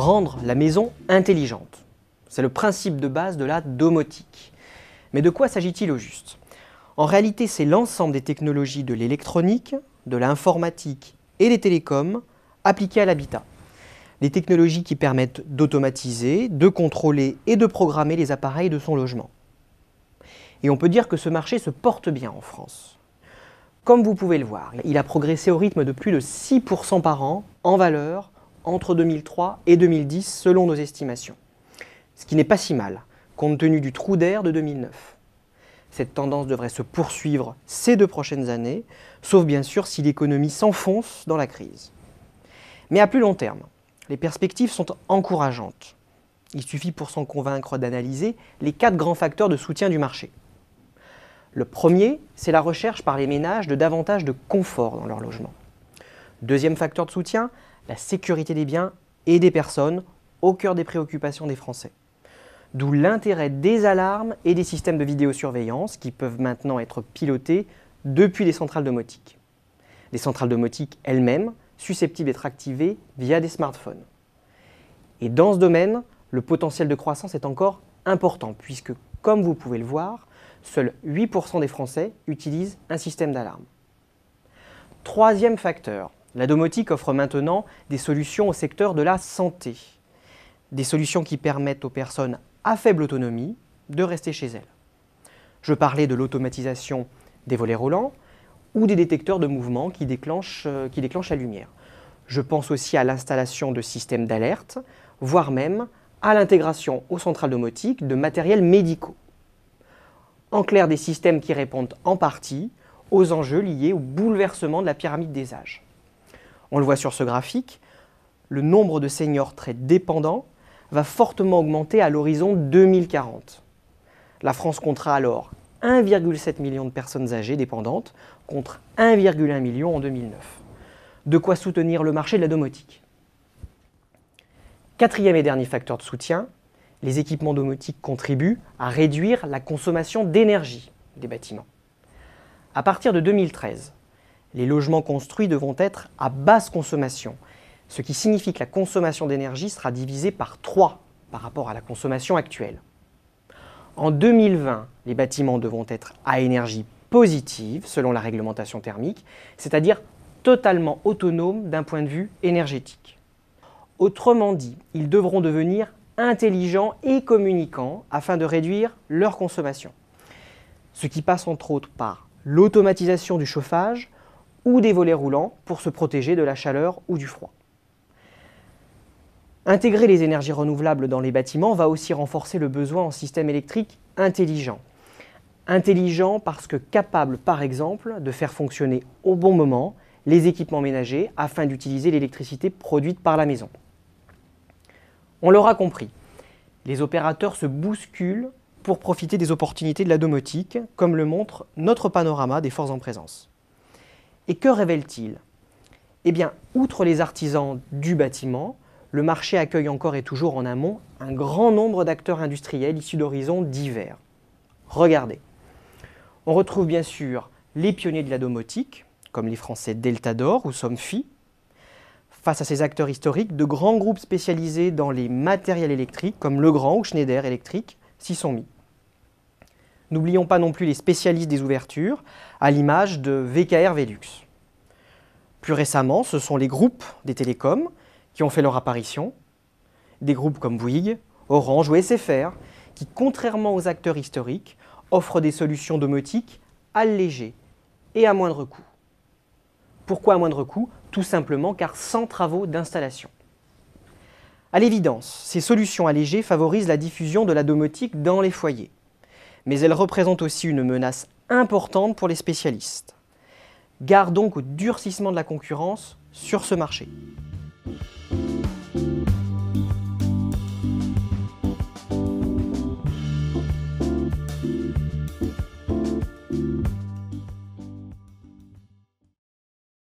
rendre la maison intelligente. C'est le principe de base de la domotique. Mais de quoi s'agit-il au juste? En réalité, c'est l'ensemble des technologies de l'électronique, de l'informatique et des télécoms appliquées à l'habitat. Des technologies qui permettent d'automatiser, de contrôler et de programmer les appareils de son logement. Et on peut dire que ce marché se porte bien en France. Comme vous pouvez le voir, il a progressé au rythme de plus de 6% par an en valeur entre 2003 et 2010 selon nos estimations. Ce qui n'est pas si mal, compte tenu du trou d'air de 2009. Cette tendance devrait se poursuivre ces 2 prochaines années, sauf bien sûr si l'économie s'enfonce dans la crise. Mais à plus long terme, les perspectives sont encourageantes. Il suffit pour s'en convaincre d'analyser les 4 grands facteurs de soutien du marché. Le premier, c'est la recherche par les ménages de davantage de confort dans leur logement. Deuxième facteur de soutien, la sécurité des biens et des personnes au cœur des préoccupations des Français. D'où l'intérêt des alarmes et des systèmes de vidéosurveillance qui peuvent maintenant être pilotés depuis les centrales domotiques. Des centrales domotiques elles-mêmes susceptibles d'être activées via des smartphones. Et dans ce domaine, le potentiel de croissance est encore important puisque, comme vous pouvez le voir, seuls 8% des Français utilisent un système d'alarme. Troisième facteur, la domotique offre maintenant des solutions au secteur de la santé. Des solutions qui permettent aux personnes à faible autonomie de rester chez elles. Je parlais de l'automatisation des volets roulants ou des détecteurs de mouvement qui déclenchent la lumière. Je pense aussi à l'installation de systèmes d'alerte, voire même à l'intégration aux centrales domotiques de matériels médicaux. En clair, des systèmes qui répondent en partie aux enjeux liés au bouleversement de la pyramide des âges. On le voit sur ce graphique, le nombre de seniors très dépendants va fortement augmenter à l'horizon 2040. La France comptera alors 1,7 million de personnes âgées dépendantes contre 1,1 million en 2009. De quoi soutenir le marché de la domotique. Quatrième et dernier facteur de soutien, les équipements domotiques contribuent à réduire la consommation d'énergie des bâtiments. À partir de 2013, les logements construits devront être à basse consommation, ce qui signifie que la consommation d'énergie sera divisée par 3 par rapport à la consommation actuelle. En 2020, les bâtiments devront être à énergie positive selon la réglementation thermique, c'est-à-dire totalement autonomes d'un point de vue énergétique. Autrement dit, ils devront devenir intelligents et communicants afin de réduire leur consommation. Ce qui passe entre autres par l'automatisation du chauffage ou des volets roulants pour se protéger de la chaleur ou du froid. Intégrer les énergies renouvelables dans les bâtiments va aussi renforcer le besoin en système électrique intelligent. Intelligent parce que capable, par exemple, de faire fonctionner au bon moment les équipements ménagers afin d'utiliser l'électricité produite par la maison. On l'aura compris, les opérateurs se bousculent pour profiter des opportunités de la domotique, comme le montre notre panorama des forces en présence. Et que révèle-t-il? Eh bien, outre les artisans du bâtiment, le marché accueille encore et toujours en amont un grand nombre d'acteurs industriels issus d'horizons divers. Regardez, on retrouve bien sûr les pionniers de la domotique, comme les Français Deltador ou Somfy. Face à ces acteurs historiques, de grands groupes spécialisés dans les matériels électriques, comme Legrand ou Schneider Electric, s'y sont mis. N'oublions pas non plus les spécialistes des ouvertures, à l'image de VKR Velux. Plus récemment, ce sont les groupes des télécoms qui ont fait leur apparition, des groupes comme Bouygues, Orange ou SFR, qui, contrairement aux acteurs historiques, offrent des solutions domotiques allégées et à moindre coût. Pourquoi à moindre coût? Tout simplement car sans travaux d'installation. À l'évidence, ces solutions allégées favorisent la diffusion de la domotique dans les foyers. Mais elles représentent aussi une menace importante pour les spécialistes. Gare donc au durcissement de la concurrence sur ce marché.